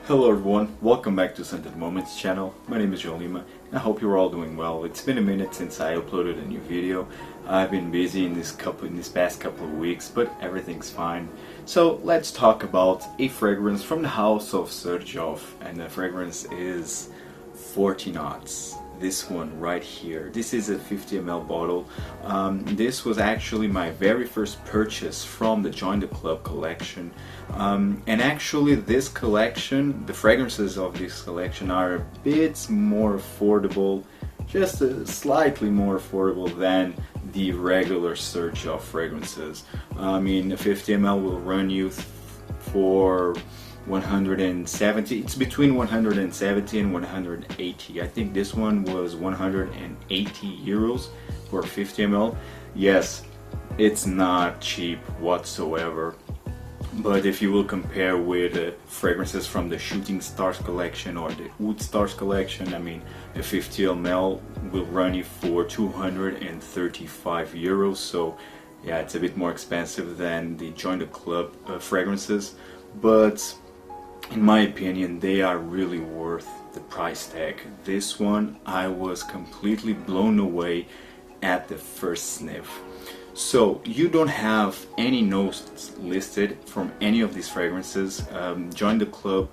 Hello everyone, welcome back to Scented Moments channel. My name is João Lima and I hope you're all doing well. It's been a minute since I uploaded a new video. I've been busy in this past couple of weeks, but everything's fine. So let's talk about a fragrance from the house of Xerjoff, and the fragrance is 40 knots. This one right here. This is a 50 ml bottle. This was actually my very first purchase from the Join the Club collection. And actually this collection, the fragrances of this collection are a bit more affordable, just slightly more affordable than the regular Xerjoff fragrances. I mean, a 50 ml will run you for 170. It's between 170 and 180. I think this one was 180 euros for 50 ml. Yes, it's not cheap whatsoever. But if you will compare with fragrances from the Shooting Stars collection or the Wood Stars collection, I mean, a 50 ml will run you for 235 euros. So yeah, it's a bit more expensive than the Join the Club fragrances, but in my opinion they are really worth the price tag. This one I was completely blown away at the first sniff. So you don't have any notes listed from any of these fragrances. Join the Club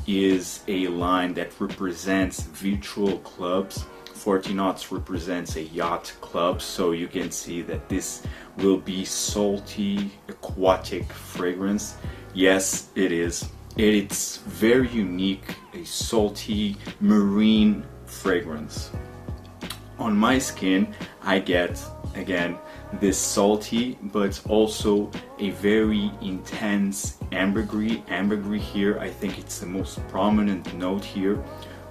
is a line that represents virtual clubs. 40 knots represents a yacht club, so you can see that this will be salty, aquatic fragrance. Yes, it is. It's very unique, a salty marine fragrance. On my skin I get, again, this salty but also a very intense ambergris. Ambergris here, I think it's the most prominent note here,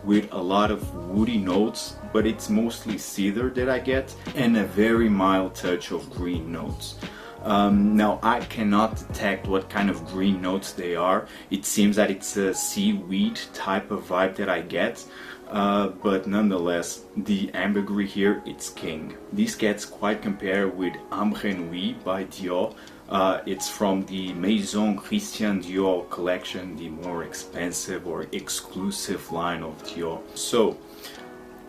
with a lot of woody notes, but it's mostly cedar that I get, and a very mild touch of green notes. Now I cannot detect what kind of green notes they are. It seems that it's a seaweed type of vibe that I get, but nonetheless the ambergris here, it's king. This gets quite compared with Ambre Nuit by Dior. It's from the Maison Christian Dior collection, the more expensive or exclusive line of Dior. So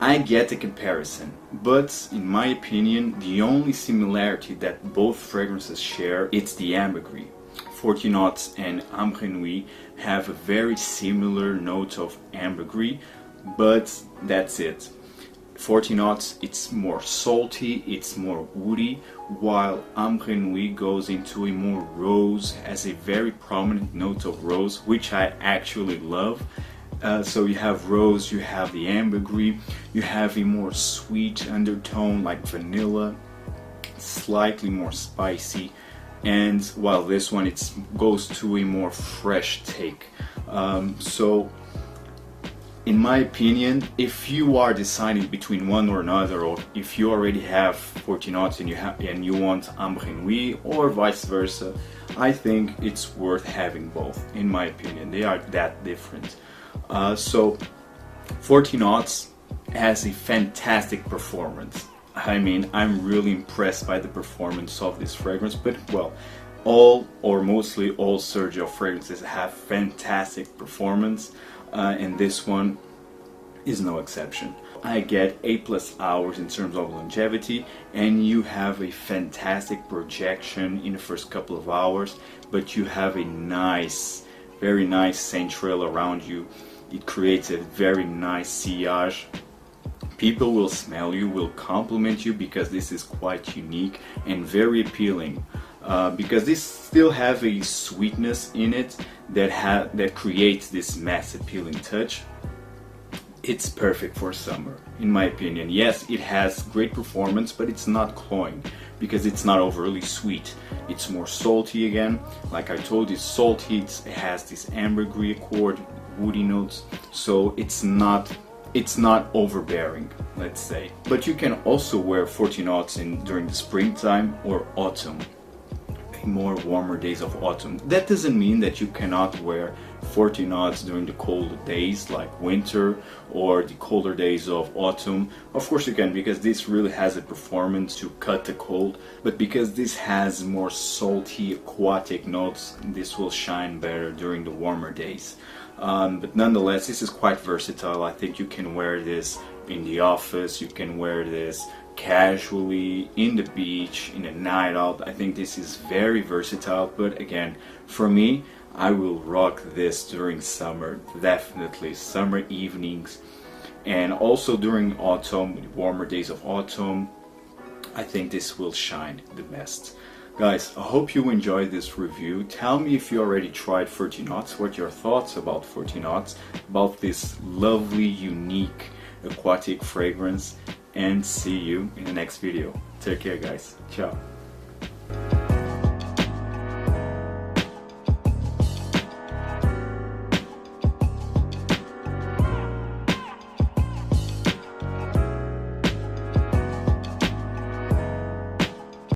I get a comparison, but in my opinion the only similarity that both fragrances share, it's the ambergris. 40 knots and Ambre Nuit have a very similar note of ambergris, but that's it. 40 knots, it's more salty, it's more woody, while Ambre Nuit goes into a more rose, has a very prominent note of rose, which I actually love. So you have rose, you have the ambergris, you have a more sweet undertone like vanilla, slightly more spicy, and while this one goes to a more fresh take. So in my opinion, if you are deciding between one or another, or if you already have 40 knots and you want Ambre Nuit or vice versa, I think it's worth having both. In my opinion, they are that different. So 40 knots has a fantastic performance. I mean, I'm really impressed by the performance of this fragrance, but well, all or mostly all Xerjoff fragrances have fantastic performance, and this one is no exception. I get 8+ hours in terms of longevity, and you have a fantastic projection in the first couple of hours, but you have a nice, very nice scent trail around you. It creates a very nice sillage. People will smell you, will compliment you, because this is quite unique and very appealing. Because this still have a sweetness in it that creates this mass appealing touch. It's perfect for summer, in my opinion. Yes, it has great performance, but it's not cloying because it's not overly sweet. It's more salty again. Like I told you, it's salty. It has this ambergris accord, woody notes, so it's not overbearing, let's say. But you can also wear 40 knots during the springtime or autumn, more warmer days of autumn. That doesn't mean that you cannot wear 40 knots during the cold days like winter or the colder days of autumn. Of course you can, because this really has a performance to cut the cold, but because this has more salty aquatic notes, this will shine better during the warmer days. but nonetheless, this is quite versatile. I think you can wear this in the office, you can wear this casually, in the beach, in a night out. I think this is very versatile, but again, for me, I will rock this during summer, definitely summer evenings, and also during autumn, warmer days of autumn. I think this will shine the best. Guys, I hope you enjoyed this review. Tell me if you already tried 40 knots, what your thoughts about 40 knots, about this lovely, unique aquatic fragrance, and see you in the next video. Take care, guys. Ciao.